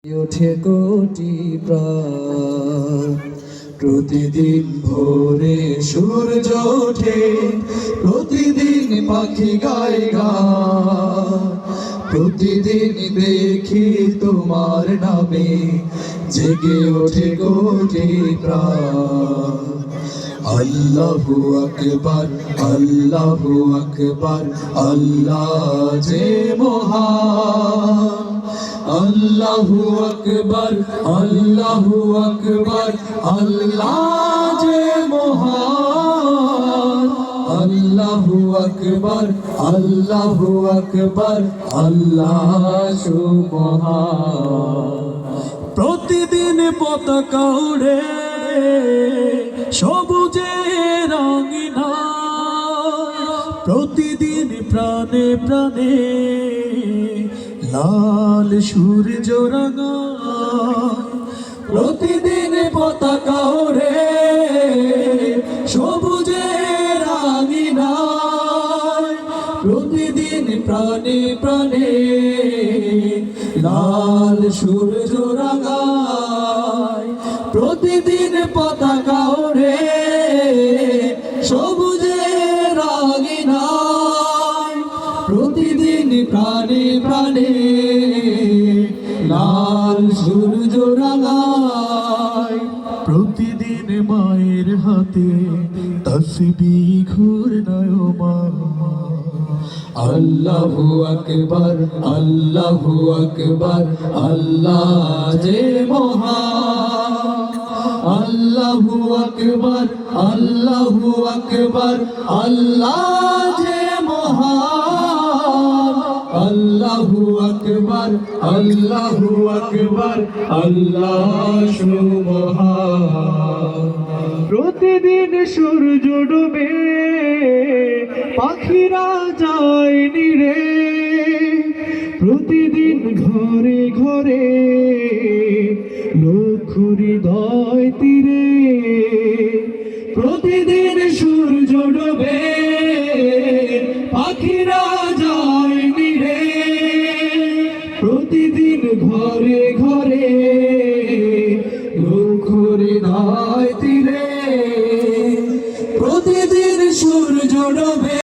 ওঠে কোটি প্রাণ, প্রতিদিন ভোরে সূর্য ওঠে, প্রতিদিন পাখি গায় গান, প্রতিদিন দেখি তোমার নামে জেগে ওঠে কোটি প্রাণ। আল্লাহু আকবার, আল্লাহু আকবার, আল্লাহ যে মহান। আল্লাহু আকবার, আল্লাহু আকবার, আল্লাহ যে মহান। আল্লাহু আকবার, আল্লাহু আকবার, আল্লাহ সুবহান। প্রতিদিন পতাকা উড়ে সবুজে রঙিনা, প্রতিদিন প্রাণে প্রাণে লাল সূর্য রাঙা। প্রতিদিন পতাকা ওড়ে সবুজে রাঙিনা, প্রতিদিন প্রাণে প্রাণে লাল সূর্য রাঙায়। প্রতিদিন পতাকা ওড়ে সবুজে রাঙিনা, প্রতিদিন প্রাণে প্রাণে লাল সূর্য রাঙায়। প্রতিদিন মায়ের হাতে তাসবিহ ঘূর্ণায় মা। আল্লাহু আকবার, আল্লাহু আকবার, আল্লাহ যে মহান। আল্লাহু আকবার, আল্লাহু আকবার, আল্লাহ যে মহান। আল্লাহু আকবার, আল্লাহু আকবার, আল্লাহ সুবহান। প্রতিদিন সূর্য ডুবে পাখিরা যায় নিরে, প্রতিদিন ঘরে ঘরে লক্ষ হৃদয় তীরে। প্রতিদিন সূর্য ডুবে পাখিরা যায় নিরে, প্রতিদিন ঘরে ঘরে লক্ষ হৃদয় তীরে। প্রতিদিন সূর্য ডুবে